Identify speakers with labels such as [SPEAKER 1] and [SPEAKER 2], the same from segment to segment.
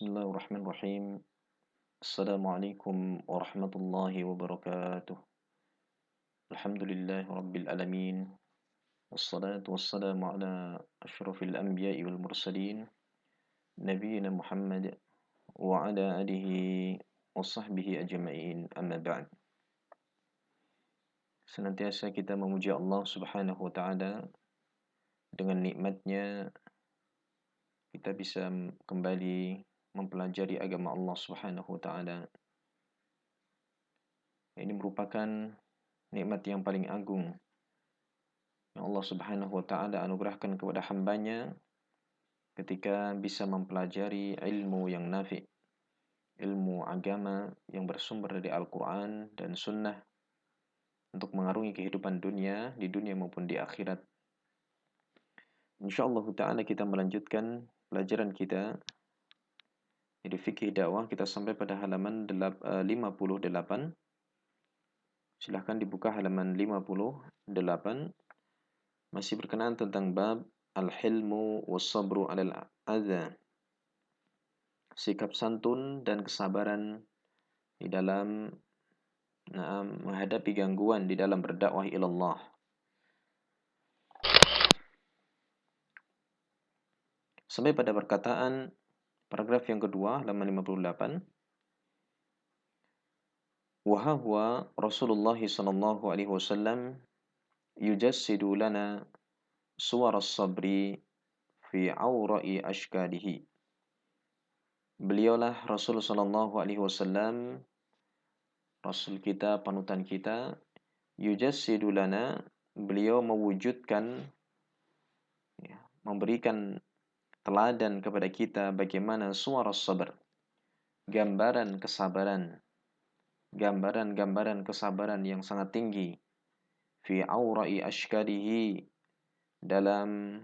[SPEAKER 1] Bismillahirrahmanirrahim. Assalamualaikum warahmatullahi wabarakatuh. Alhamdulillahi rabbil alamin. Wassalatu wassalamu ala asyrafil anbiya'i wal mursalin. Nabiyyina Muhammad wa ala alihi wa sahbihi ajma'in. Amma ba'd. Senantiasa kita memuji Allah Subhanahu wa taala. Dengan nikmatnya kita bisa kembali mempelajari agama Allah Subhanahu wa taala. Ini merupakan nikmat yang paling agung yang Allah Subhanahu wa taala anugerahkan kepada hambanya ketika bisa mempelajari ilmu yang nafi', ilmu agama yang bersumber dari Al-Qur'an dan Sunnah untuk mengarungi kehidupan dunia, di dunia maupun di akhirat. Insyaallah taala kita melanjutkan pelajaran kita di fikih dakwah. Kita sampai pada halaman 58. Silahkan dibuka halaman 58. Masih berkenaan tentang bab al-hilmu was-sabru 'alal adza. Sikap santun dan kesabaran di dalam menghadapi gangguan di dalam berdakwah ilallah. Sampai pada perkataan paragraf yang kedua halaman 58. Wa huwa Rasulullah sallallahu alaihi wasallam yujassidu lana suwar as-sabri fi awra'i ashkalihi. Beliaulah Rasul sallallahu alaihi wasallam, Rasul kita, panutan kita, yujassidu lana, beliau mewujudkan, memberikan teladan kepada kita bagaimana suara sabar, gambaran kesabaran, gambaran-gambaran kesabaran yang sangat tinggi, fi aura'i ashkarihi, dalam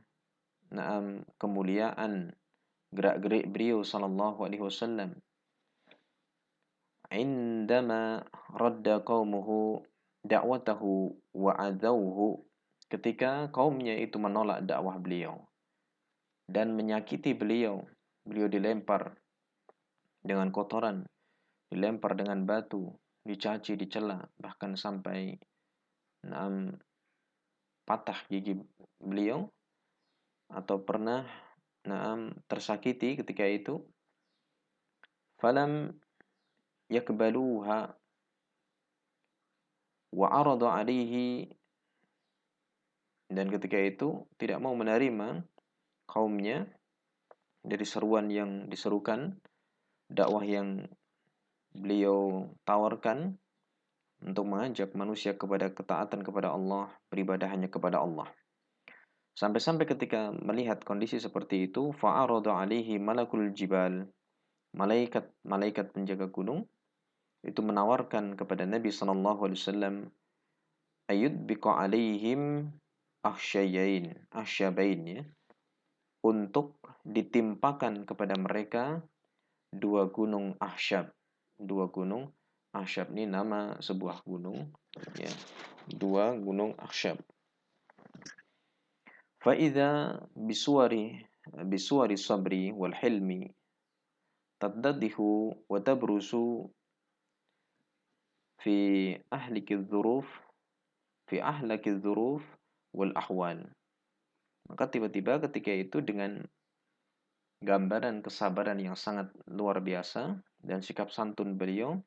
[SPEAKER 1] kemuliaan gerak-gerik beliau sallallahu alaihi wasallam, indama radda qaumuhu da'watahu wa adawhu, ketika kaumnya itu menolak dakwah beliau dan menyakiti beliau. Beliau dilempar dengan kotoran, dilempar dengan batu, dicaci, dicela, bahkan sampai patah gigi beliau, atau pernah tersakiti ketika itu. Falam yakbaluha wa arada alaihi, dan ketika itu tidak mau menerima kaumnya dari seruan yang diserukan, dakwah yang beliau tawarkan untuk mengajak manusia kepada ketaatan kepada Allah, beribadah hanya kepada Allah. Sampai-sampai ketika melihat kondisi seperti itu, fa'arada alaihi malakul jibal, malaikat penjaga gunung itu menawarkan kepada Nabi sallallahu alaihi wasallam ayyudbiqa alaihim ahsyabain, ya, untuk ditimpakan kepada mereka dua gunung ahsyab. Dua gunung ahsyab ini nama sebuah gunung, ya. Dua gunung ahsyab. Fa idza bisuwari sabri wal hilmi tadaddihu wa tabrusu fi ahlaki dzuruf wal ahwal. Maka tiba-tiba ketika itu dengan gambaran kesabaran yang sangat luar biasa dan sikap santun beliau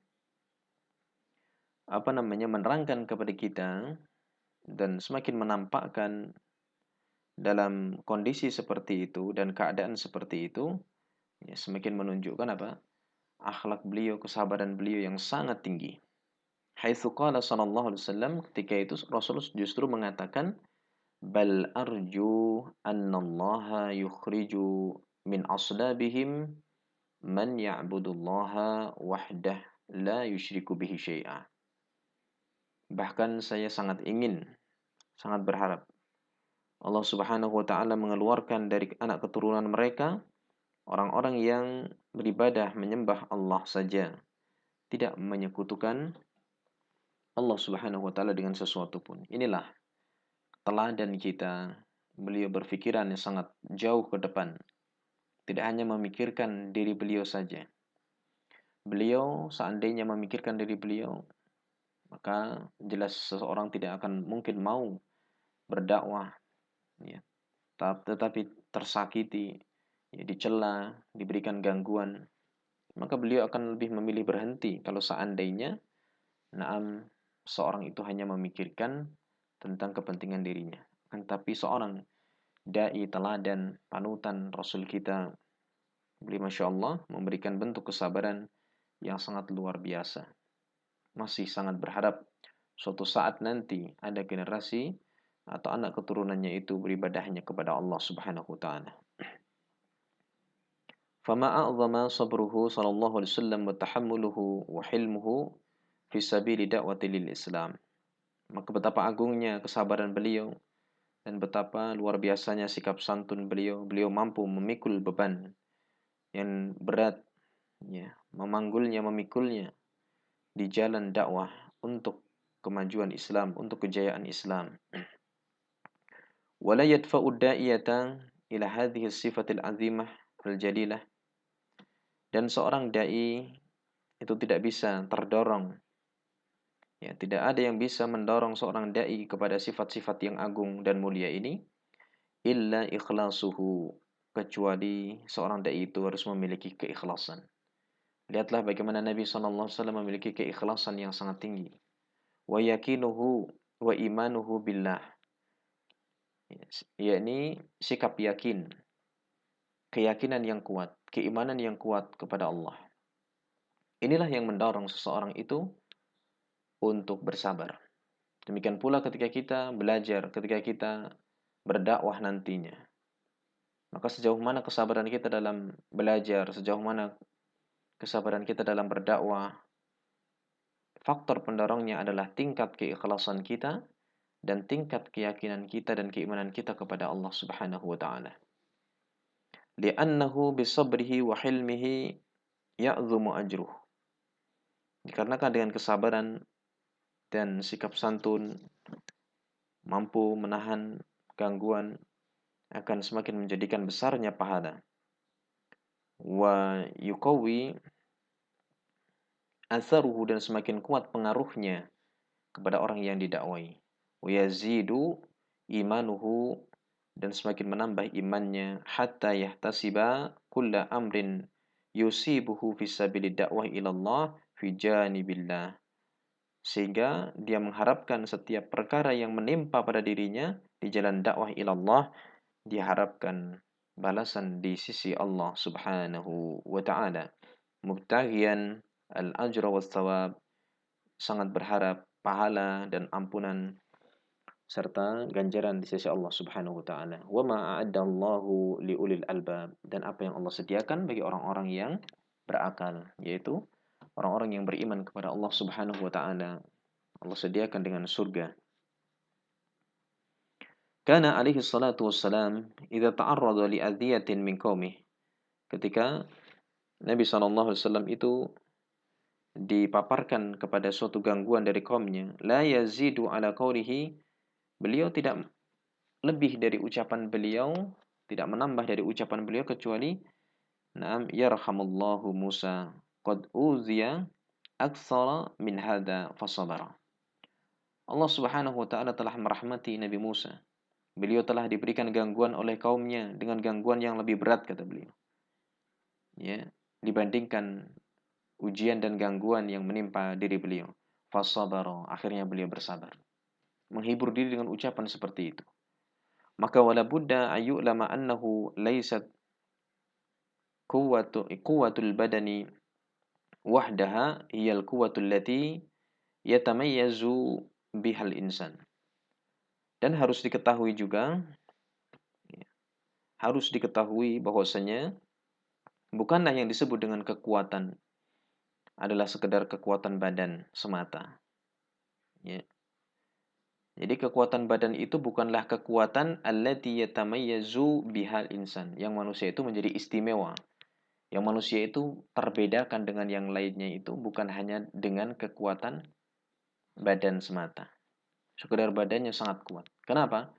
[SPEAKER 1] menerangkan kepada kita dan semakin menampakkan dalam kondisi seperti itu dan keadaan seperti itu, ya, semakin menunjukkan akhlak beliau, kesabaran beliau yang sangat tinggi. Haitsu qala sallallahu alaihi wasallam, ketika itu Rasul justru mengatakan, bal arju annallaha yukhriju min aslabihim man ya'budullaha wahdah la yusyriku bihi syai'a. Bahkan saya sangat berharap Allah Subhanahu wa taala mengeluarkan dari anak keturunan mereka orang-orang yang beribadah menyembah Allah saja, tidak menyekutukan Allah Subhanahu wa taala dengan sesuatu pun. Inilah teladan kita. Beliau berpikiran yang sangat jauh ke depan. tidak hanya memikirkan diri beliau saja. Beliau seandainya memikirkan diri beliau, maka jelas seseorang tidak akan mungkin mau berdakwah, ya. Tetapi tersakiti, ya, dicela, diberikan gangguan, maka beliau akan lebih memilih berhenti kalau seandainya naam seorang itu hanya memikirkan tentang kepentingan dirinya. Tapi seorang dai teladan, panutan Rasul kita, beliau Masya Allah memberikan bentuk kesabaran yang sangat luar biasa. Masih sangat berharap suatu saat nanti ada generasi atau anak keturunannya itu beribadahnya kepada Allah Subhanahu wa taala. Fama a'zama sabruhu sallallahu alaihi wasallam wa tahammuluhu wa hilmuhu fi sabili da'wati lil Islam. Maka betapa agungnya kesabaran beliau dan betapa luar biasanya sikap santun beliau. Beliau mampu memikul beban yang berat, ya, memikulnya di jalan dakwah untuk kemajuan Islam, untuk kejayaan Islam. Wala yadfa'u da'iyata ila hadhihi sifatil azimah al-jalilah. Dan seorang dai itu tidak bisa terdorong, ya, tidak ada yang bisa mendorong seorang dai kepada sifat-sifat yang agung dan mulia ini illa ikhlasuhu, kecuali seorang dai itu harus memiliki keikhlasan. Lihatlah bagaimana Nabi SAW memiliki keikhlasan yang sangat tinggi. Wa yakinuhu wa imanuhu billah, yakni sikap yakin, keyakinan yang kuat, keimanan yang kuat kepada Allah. Inilah yang mendorong seseorang itu untuk bersabar. Demikian pula ketika kita belajar, ketika kita berdakwah nantinya. Maka sejauh mana kesabaran kita dalam belajar, sejauh mana kesabaran kita dalam berdakwah, faktor pendorongnya adalah tingkat keikhlasan kita dan tingkat keyakinan kita dan keimanan kita kepada Allah Subhanahu wa taala. Li'annahu bisabrihi wa hilmihi ya'dhumu ajruh. Dikarenakan dengan kesabaran dan sikap santun, mampu menahan gangguan, akan semakin menjadikan besarnya pahala. Wa yuqawi atharuhu, dan semakin kuat pengaruhnya kepada orang yang didakwai. Wa yazidu imanuhu, dan semakin menambah imannya, hatta yahtasiba kulla amrin yusibuhu fi sabili dakwah ilallah fi janibillah, sehingga dia mengharapkan setiap perkara yang menimpa pada dirinya di jalan dakwah ilallah, diharapkan balasan di sisi Allah Subhanahu wa taala. Mubtaghiyan al-ajra was thawab, sangat berharap pahala dan ampunan serta ganjaran di sisi Allah Subhanahu wa taala. Wa ma a'addallahu liulil albab, dan apa yang Allah sediakan bagi orang-orang yang berakal, yaitu orang-orang yang beriman kepada Allah Subhanahu wa taala. Allah sediakan dengan surga. Kana alaihi salatu wassalam idza ta'arrada li adhiyatin min qaumih. Ketika Nabi SAW itu dipaparkan kepada suatu gangguan dari kaumnya, la yazidu ala qawlihi, beliau tidak lebih dari ucapan beliau, tidak menambah dari ucapan beliau kecuali na'am yarhamullahu Musa qad uziya aktsara min hadza fasabara. Allah Subhanahu wa taala telah merahmati Nabi Musa. Beliau telah diberikan gangguan oleh kaumnya dengan gangguan yang lebih berat, kata beliau. Ya, dibandingkan ujian dan gangguan yang menimpa diri beliau. Fasabara, akhirnya beliau bersabar. Menghibur diri dengan ucapan seperti itu. Maka wala budda ayyulama annahu laysat quwwatul badani wahdaha hiyal quwwatul lati yatamayyazu bihal insan. Dan harus diketahui juga, harus diketahui bahwasanya bukanlah yang disebut dengan kekuatan adalah sekedar kekuatan badan semata. Ya. Jadi kekuatan badan itu bukanlah kekuatan allati yatamayyazu bihal insan, yang manusia itu menjadi istimewa. Yang manusia itu terbedakan dengan yang lainnya itu bukan hanya dengan kekuatan badan semata. Sekedar badannya sangat kuat. Kenapa?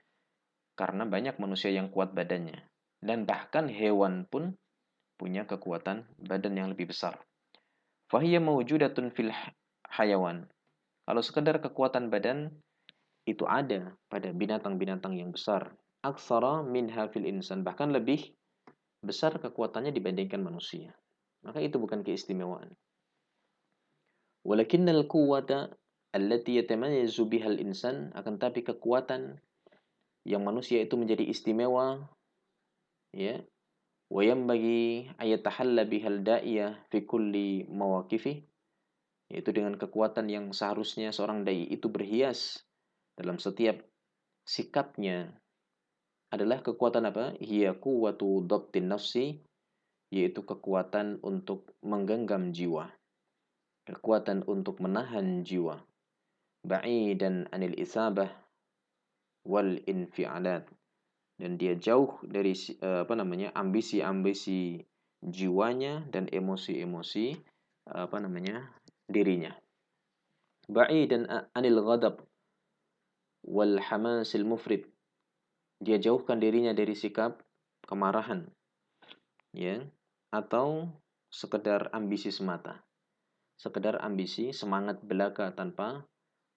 [SPEAKER 1] Karena banyak manusia yang kuat badannya. Dan bahkan hewan pun punya kekuatan badan yang lebih besar. Fahiya mawjudatun fil hayawan. Kalau sekedar kekuatan badan itu ada pada binatang-binatang yang besar. Aksara minha fil insan, bahkan lebih besar kekuatannya dibandingkan manusia. Maka itu bukan keistimewaan. Walakinnal quwwata allati yatamayyazu bihal insan, akan tapi kekuatan yang manusia itu menjadi istimewa, ya, wa yanbaghi ayatahalla bihal da'iyah fi kulli mawaqifi, yaitu dengan kekuatan yang seharusnya seorang dai itu berhias dalam setiap sikapnya, adalah kekuatan apa? Hiya quwwatu dhabtin nafsi, yaitu kekuatan untuk menggenggam jiwa, kekuatan untuk menahan jiwa, ba'idan anil isabah wal infialat, dan dia jauh dari ambisi-ambisi jiwanya dan emosi-emosi dirinya. Ba'idan anil ghadab wal hamasil mufrid, dia jauhkan dirinya dari sikap kemarahan, ya, atau sekedar ambisi semata, sekedar ambisi semangat belaka tanpa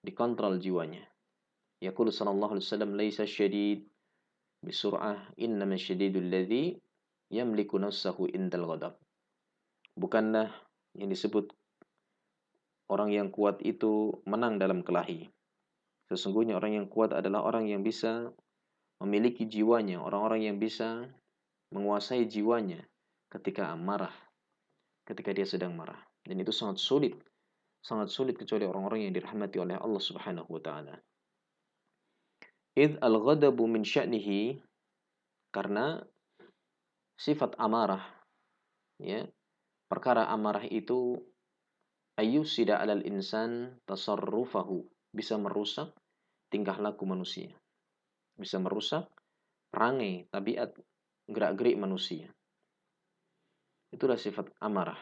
[SPEAKER 1] dikontrol jiwanya. Yaqulu sallallahu alaihi wasallam, laisa syadid bisur'ah, innama syadidul ladzi yamliku nafsahu indal ghadab. Bukanlah yang disebut orang yang kuat itu menang dalam kelahi. Sesungguhnya orang yang kuat adalah orang yang bisa memiliki jiwanya, orang-orang yang bisa menguasai jiwanya ketika marah, ketika dia sedang marah. Dan itu sangat sulit kecuali orang-orang yang dirahmati oleh Allah Subhanahu wa taala. Idz al-ghadabu min sya'nihi, karena sifat amarah, ya, perkara amarah itu ayyusida 'alal insan tasarrufahu, bisa merusak tingkah laku manusia, bisa merusak perangai, tabiat, gerak-gerik manusia. Itulah sifat amarah.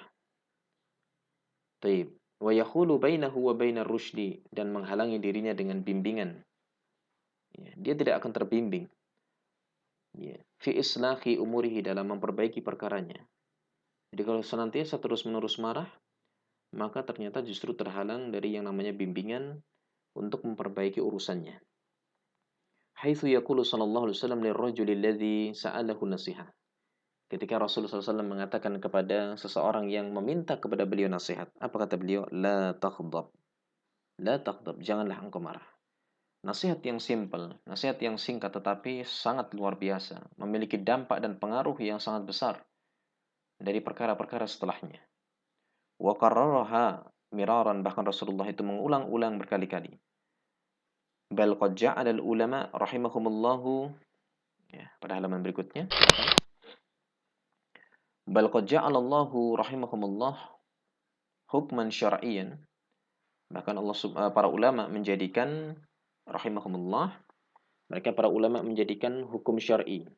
[SPEAKER 1] Taib. Wa yakhulu bainahu wa bainar rusydi, dan menghalangi dirinya dengan bimbingan. Ya, dia tidak akan terbimbing. Ya, fi islahi umurihi, dalam memperbaiki perkaranya. Jadi kalau senantiasa terus-menerus marah, maka ternyata justru terhalang dari yang namanya bimbingan untuk memperbaiki urusannya. Haitsu yaqulu sallallahu alaihi wasallam lirrajuli alladzi sa'alahu nasiha. Ketika Rasulullah SAW mengatakan kepada seseorang yang meminta kepada beliau nasihat, apa kata beliau? La taghdab. La taghdab, janganlah engkau marah. Nasihat yang simple, nasihat yang singkat tetapi sangat luar biasa, memiliki dampak dan pengaruh yang sangat besar dari perkara-perkara setelahnya. Wa qarraraha miraran, bahkan Rasulullah itu mengulang-ulang berkali-kali. Bal qad ja'ala al-ulama rahimahumullahu, ya, pada halaman berikutnya. Bal qad ja'ala Allahu rahimahumullah hukman syar'iyyan. Bahkan para ulama menjadikan rahimahumullah, mereka para ulama menjadikan hukum syar'i.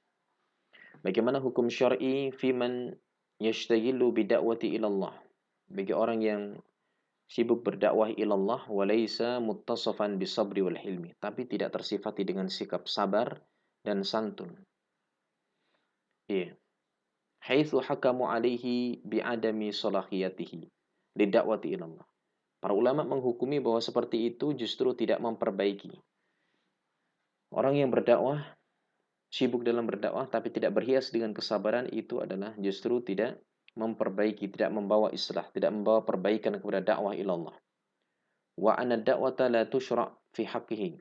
[SPEAKER 1] Bagaimana hukum syar'i fi man yashtaghilu bidakwati ilallah, bagi orang yang sibuk berdakwah ilallah wa laisa muttasafan bisabri wal hilmi, tapi tidak tersifati dengan sikap sabar dan santun. Iya. Haitsu hakamu alaihi bi'adami salahiyatihi lidakwati ilallah. Para ulama menghukumi bahwa seperti itu justru tidak memperbaiki. Orang yang berdakwah, sibuk dalam berdakwah tapi tidak berhias dengan kesabaran, itu adalah justru tidak memperbaiki, tidak membawa islah, tidak membawa perbaikan kepada dakwah ilallah. Wa anad da'wata la tusyra' fi haqqihi.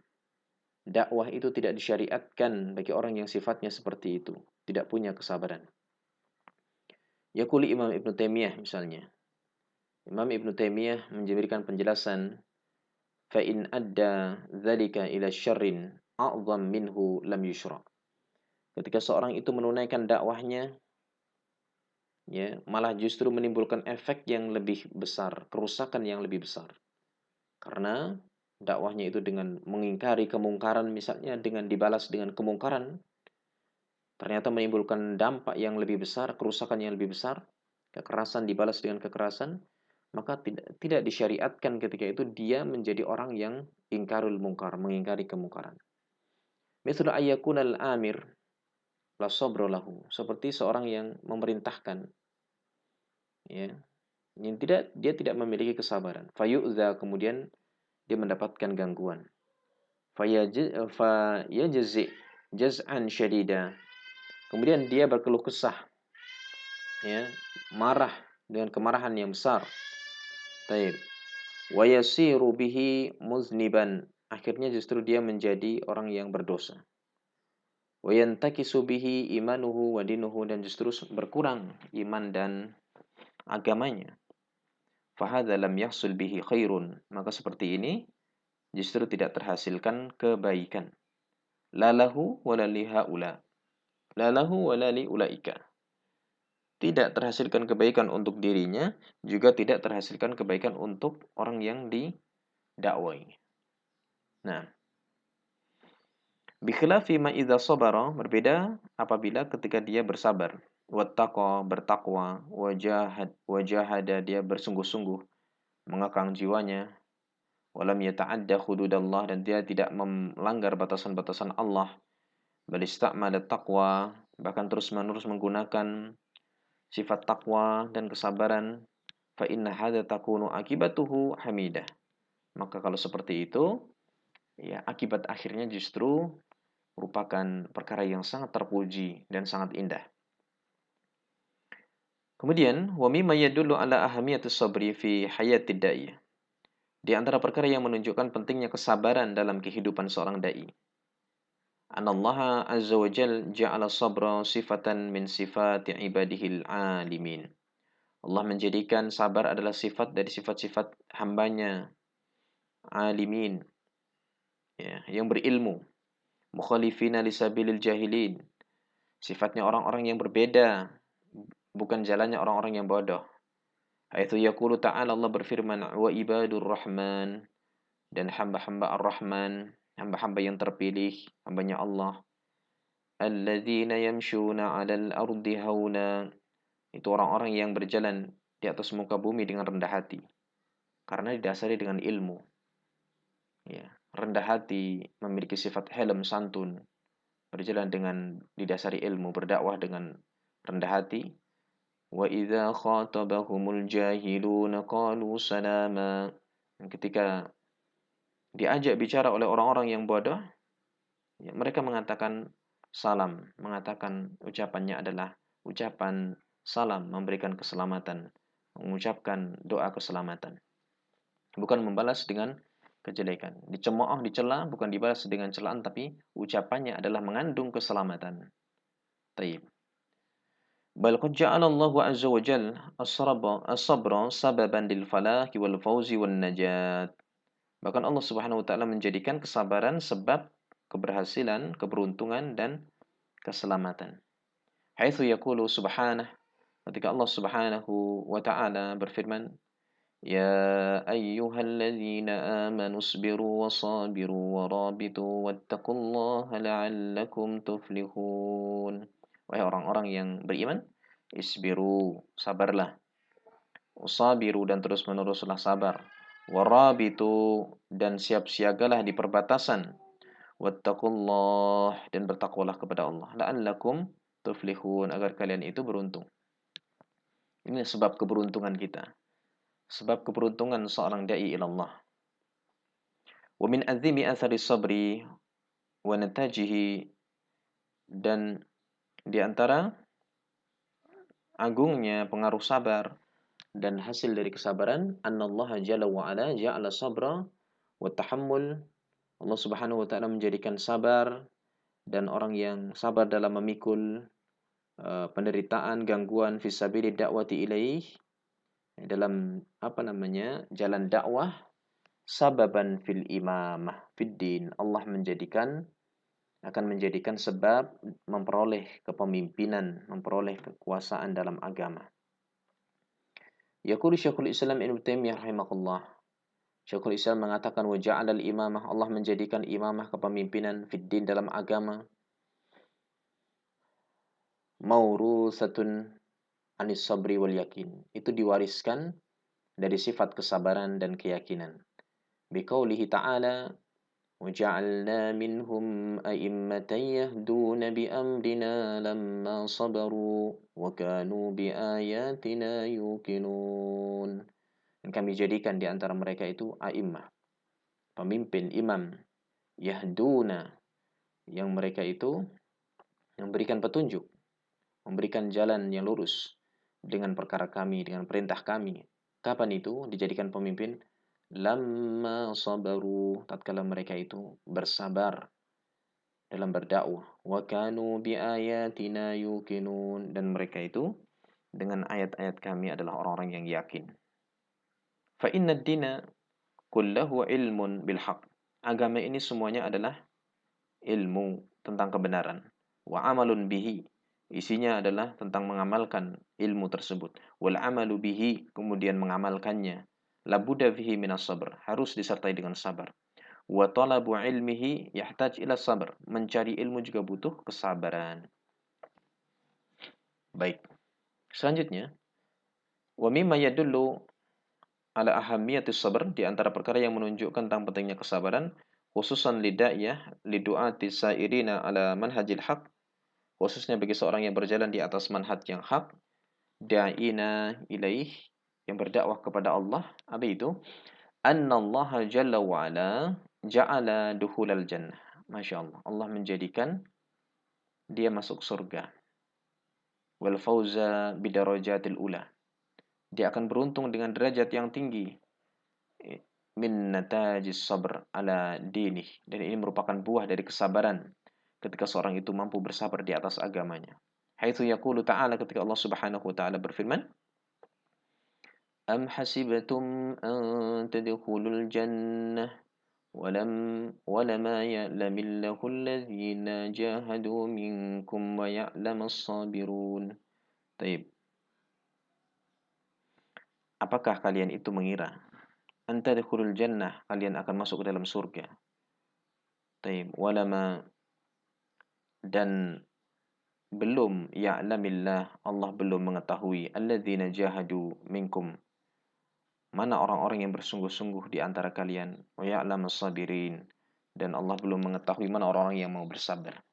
[SPEAKER 1] Dakwah itu tidak disyariatkan bagi orang yang sifatnya seperti itu, tidak punya kesabaran. Yaquli Imam Ibn Taimiyah misalnya. Imam Ibn Taimiyah memberikan penjelasan, fa in adda dzalika ila syarrin a'zam minhu lam yusyra. Ketika seorang itu menunaikan dakwahnya, ya, malah justru menimbulkan efek yang lebih besar, kerusakan yang lebih besar. Karena dakwahnya itu dengan mengingkari kemungkaran, misalnya dengan dibalas dengan kemungkaran, ternyata menimbulkan dampak yang lebih besar, kerusakan yang lebih besar, kekerasan dibalas dengan kekerasan, maka tidak disyariatkan ketika itu dia menjadi orang yang ingkarul mungkar, mengingkari kemungkaran. Mithlu ayyakunal amir la sabra lahu, seperti seorang yang memerintahkan ya, yang dia tidak memiliki kesabaran. Fayu'dza, kemudian dia mendapatkan gangguan. Fayajzi jaz'an syadida. Kemudian dia berkeluh kesah, ya, marah dengan kemarahan yang besar. Taib. Wa yasiru bihi muzniban. Akhirnya justru dia menjadi orang yang berdosa. Wa yantakisu bihi imanuhu wa dinuhu, dan justru berkurang iman dan agamanya. Fahadza lam yahsul bihi khairun. Maka seperti ini justru tidak terhasilkan kebaikan. La lahu wa la li haula. La lahu wa la li ulaika. Tidak terhasilkan kebaikan untuk dirinya, juga tidak terhasilkan kebaikan untuk orang yang didakwai. Nah, bikhilafi ma idza sabara, berbeda apabila ketika dia bersabar. Wattaqa, bertakwa, wajahada, dia bersungguh-sungguh mengekang jiwanya, walam yata'adda hududallah, dan dia tidak melanggar batasan-batasan Allah, bal istamala taqwa, bahkan terus-menerus menggunakan sifat takwa dan kesabaran, fa inna hadza takunu akibatuhu hamidah. Maka kalau seperti itu, ya, akibat akhirnya justru merupakan perkara yang sangat terpuji dan sangat indah. Kemudian, wa mimma yadullu ala ahamiyatis sabri fi hayatid da'i. Di antara perkara yang menunjukkan pentingnya kesabaran dalam kehidupan seorang dai. Anallaha azza wa jal ja'ala sabra sifatan min sifati ibadihil alimin. Allah menjadikan sabar adalah sifat dari sifat-sifat hambanya alimin, ya, yang berilmu. Mukhalifina lisabilil jahilin. Sifatnya orang-orang yang berbeda, bukan jalannya orang-orang yang bodoh. Haitsu yaqulu ta'ala, Allah berfirman, wa ibadur rahman, dan hamba-hamba ar-Rahman, hamba-hamba yang terpilih, hambanya Allah. Alladzina yamshuna 'alal ardi hauna. Itu orang-orang yang berjalan di atas muka bumi dengan rendah hati. Karena didasari dengan ilmu. Ya, rendah hati, memiliki sifat helm santun, berjalan dengan didasari ilmu, berdakwah dengan rendah hati. Wa idza khatabahumul jahiluna qalu salama. Ketika diajak bicara oleh orang-orang yang bodoh, ya, mereka mengatakan salam, mengatakan ucapannya adalah ucapan salam, memberikan keselamatan, mengucapkan doa keselamatan. Bukan membalas dengan kejelekan. Dicemooh, dicela, bukan dibalas dengan celaan, tapi ucapannya adalah mengandung keselamatan. Taib. Bal qad ja'ala Allahu 'azza wa jalla as-sabra sababan lil falahi wal fawzi wan najat. Bahkan Allah Subhanahu wa taala menjadikan kesabaran sebab keberhasilan, keberuntungan, dan keselamatan. Haitsu yaqulu subhanahu, ketika Allah Subhanahu wa taala berfirman, ya ayyuhalladzina amanu isbiru wasabiru warabitu wattaqullaha la'allakum tuflihun. Wahai orang-orang yang beriman, isbiru, sabarlah, usabiru, dan terus-meneruslah sabar, warabitu, dan siap siagalah di perbatasan, wattaqullah, dan bertakwalah kepada Allah, la'allakum tuflihun, agar kalian itu beruntung. Ini sebab keberuntungan kita, sebab keberuntungan seorang dai ilallah. Wa min azimi athari sabri wa natajihi, dan di antara agungnya pengaruh sabar dan hasil dari kesabaran, annallaha jalla wa ala ja'ala sabra wa tahammul. Allah Subhanahu wa taala menjadikan sabar dan orang yang sabar dalam memikul penderitaan, gangguan fisabili dakwati ilaih, dalam jalan dakwah, sababan fil imamah fid din. Allah akan menjadikan sebab memperoleh kepemimpinan, memperoleh kekuasaan dalam agama. Yaqulu Syekhul Islam Ibnu Taimiyah rahimahullah. Syekhul Islam mengatakan, wa ja'alal imamah, Allah menjadikan imamah, kepemimpinan, fid din, dalam agama, maurusatun anis sabri wal yakin. Itu diwariskan dari sifat kesabaran dan keyakinan. Biqaulihi ta'ala, وجعلنا منهم أئمة يهدون بأمرنا لما صبروا وكانوا بآياتنا يوقنون. Dan kami jadikan di antara mereka itu a'immah, pemimpin, imam, yahduna, yang mereka itu memberikan petunjuk, memberikan jalan yang lurus dengan perkara kami, dengan perintah kami. Kapan itu dijadikan pemimpin? Lamma sabaru, tatkala mereka itu bersabar dalam berdakwah. Wa kanu biayatina yuqinun, dan mereka itu dengan ayat-ayat kami adalah orang-orang yang yakin. Fa inna ad-dina kullahu ilmun bil haqq. Agama ini semuanya adalah ilmu tentang kebenaran. Wa amalun bihi, isinya adalah tentang mengamalkan ilmu tersebut. Wal amalu bihi, kemudian mengamalkannya. La budda fihi minas sabr, harus disertai dengan sabar. Wa talabu ilmihi yahtaj ila sabr, mencari ilmu juga butuh kesabaran. Baik. Selanjutnya, wa mimma yadullu ala ahammiyatis sabr, di antara perkara yang menunjukkan tentang pentingnya kesabaran, khususan lida'iyah lidu'ati sairina ala manhajil haq, khususnya bagi seorang yang berjalan di atas manhaj yang hak, da'ina ilaih, yang berdakwah kepada Allah. Apa itu? Annallaha jalla wa'ala ja'ala duhulal jannah. Masya Allah, Allah menjadikan dia masuk surga. Wal fauza bidarajatil ula, dia akan beruntung dengan derajat yang tinggi. Min natajis sabr ala dinih, dan ini merupakan buah dari kesabaran ketika seorang itu mampu bersabar di atas agamanya. Haitsu yaqulu ta'ala, ketika Allah Subhanahu wa ta'ala berfirman, am hasibatum an tadkhulul jannah ولما يعلم الله الذين جاهدوا منكم ويعلم الصابرون. Taib. Apakah kalian itu mengira antadkhulul jannah, kalian akan masuk ke dalam surga? Taib. Walama, dan belum ya'lamillah, Allah belum mengetahui, alladzina jahadu minkum, mana orang-orang yang bersungguh-sungguh di antara kalian, wa ya'lamus sabirin, dan Allah belum mengetahui mana orang-orang yang mau bersabar.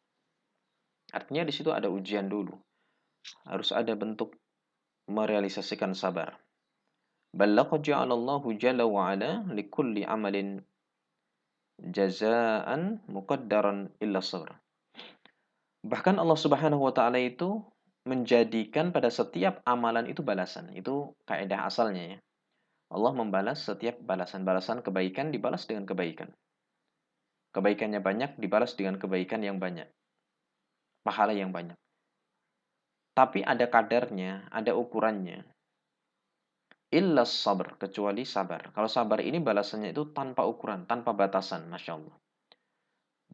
[SPEAKER 1] Artinya di situ ada ujian dulu. Harus ada bentuk merealisasikan sabar. Bal laqad ja'alallahu jalla wa ala likulli amalin jazaan muqaddaran illa sabr. Bahkan Allah Subhanahu wa taala itu menjadikan pada setiap amalan itu balasan. Itu kaidah asalnya ya. Allah membalas setiap balasan kebaikan dibalas dengan kebaikan. Kebaikannya banyak dibalas dengan kebaikan yang banyak. Pahala yang banyak. Tapi ada kadarnya, ada ukurannya. Illa sabr, kecuali sabar. Kalau sabar ini balasannya itu tanpa ukuran, tanpa batasan, Masya Allah.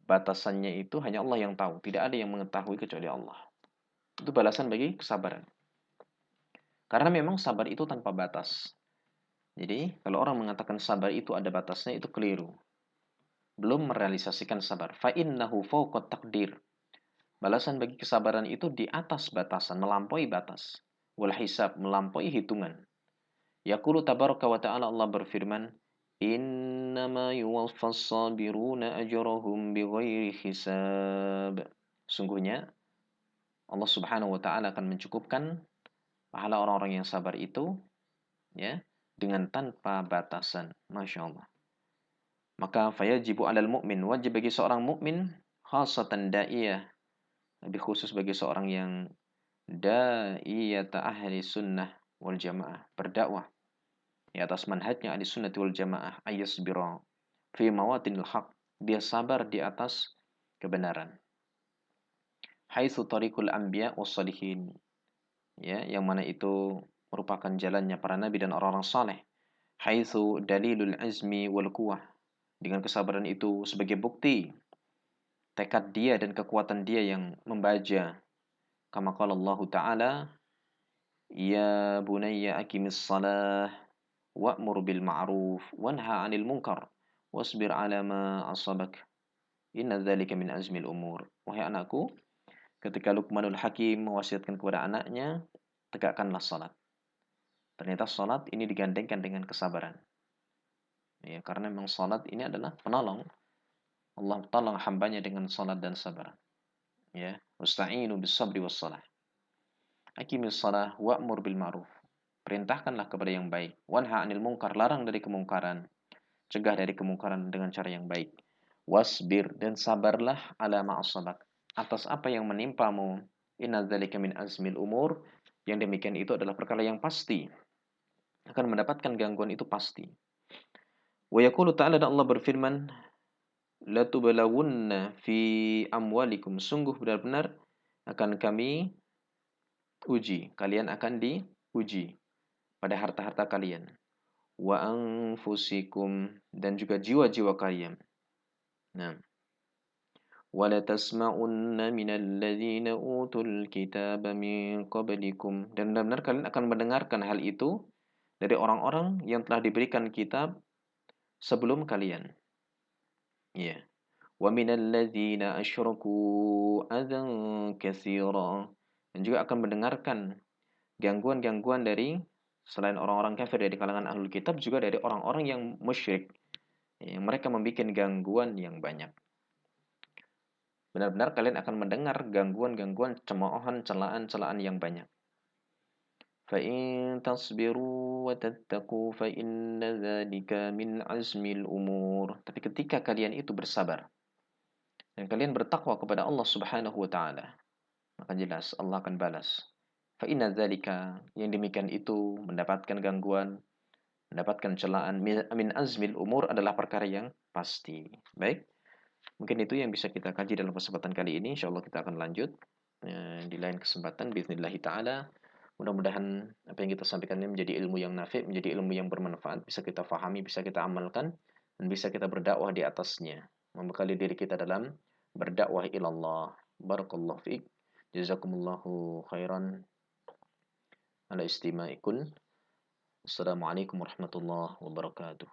[SPEAKER 1] Batasannya itu hanya Allah yang tahu. Tidak ada yang mengetahui kecuali Allah. Itu balasan bagi kesabaran. Karena memang sabar itu tanpa batas. Jadi, kalau orang mengatakan sabar itu ada batasnya, itu keliru. Belum merealisasikan sabar. Fa'innahu fawqat takdir. Balasan bagi kesabaran itu di atas batasan, melampaui batas. Wal hisab, melampaui hitungan. Yaqulu tabaraka wa ta'ala, Allah berfirman, innama yuwaffas sabiruna ajrahum bighairi hisab. Sungguhnya, Allah Subhanahu wa ta'ala akan mencukupkan pahala orang-orang yang sabar itu, ya, dengan tanpa batasan. Masya Allah. Maka fayajibu 'alal mu'min, wajib bagi seorang mukmin, khasatan da'iyah, lebih khusus bagi seorang yang da'iyata ahli sunnah wal jamaah, berdakwah di atas manhajnya ahli sunnah wal jamaah, ayasbira fi mawatinil haq, dia sabar di atas kebenaran. Haitsu tariqul anbiya was salihin, ya, yang mana itu merupakan jalannya para nabi dan orang-orang saleh. Haitsu dalilul azmi wal quwwah, dengan kesabaran itu sebagai bukti tekad dia dan kekuatan dia yang membaja. Kama qala Allah Ta'ala, ya bunayya aqimis salah wa'mur bil ma'ruf wanha 'anil munkar wasbir 'ala ma asabak inna dzalika min azmil umur. Wahai anakku, ketika Luqmanul Hakim mewasiatkan kepada anaknya, tegakkanlah salat. Ternyata salat ini digandengkan dengan kesabaran. Ya, karena memang salat ini adalah penolong. Allah tolong hambanya dengan salat dan sabar. Ya, wasta'inu bis sabri was salah. Aqimis salah wa'mur bil ma'ruf. Perintahkanlah kepada yang baik. Wanha 'anil munkar, larang dari kemungkaran. Cegah dari kemungkaran dengan cara yang baik. Wasbir, dan sabarlah ala ma'asabak, atas apa yang menimpamu. Inna dzalika min azmil umur. Yang demikian itu adalah perkara yang pasti. Akan mendapatkan gangguan itu pasti. Wa yaqulu ta'ala, dan Allah berfirman, latubalawunna fi amwalikum, sungguh benar-benar akan kami uji, kalian akan diuji pada harta-harta kalian. Wa anfusikum, dan juga jiwa-jiwa kalian. Nah, wala tasma'unna minal ladzina utul kitaba min qablikum, dan benar-benar kalian akan mendengarkan hal itu dari orang-orang yang telah diberikan kitab sebelum kalian. Ya. Wa minal ladzina asyraku adzan katsira, dan juga akan mendengarkan gangguan-gangguan dari selain orang-orang kafir dari kalangan ahlul kitab, juga dari orang-orang yang musyrik. Yang mereka membuat gangguan yang banyak. Benar-benar kalian akan mendengar gangguan-gangguan, cemoohan, celaan-celaan yang banyak. فَإِن تَصْبِرُوا وَتَتَّقُوا فَإِنَّ ذَلِكَ مِنْ عَزْمِ الْأُمُورِ. Tapi ketika kalian itu bersabar dan kalian bertakwa kepada Allah Subhanahu wa taala, maka jelas Allah akan balas. Fa'inna dzalika, yang demikian itu mendapatkan gangguan, mendapatkan celaan, min azmil umur, adalah perkara yang pasti. Baik, mungkin itu yang bisa kita kaji dalam kesempatan kali ini. Insyaallah kita akan lanjut di lain kesempatan bismillah taala. Mudah-mudahan apa yang kita sampaikan ini menjadi ilmu yang nafi', menjadi ilmu yang bermanfaat, bisa kita fahami, bisa kita amalkan, dan bisa kita berdakwah di atasnya, membekali diri kita dalam berdakwah ilallah. Barakallahu fiik. Jazakumullahu khairan ala istima'ikum. Assalamualaikum warahmatullahi wabarakatuh.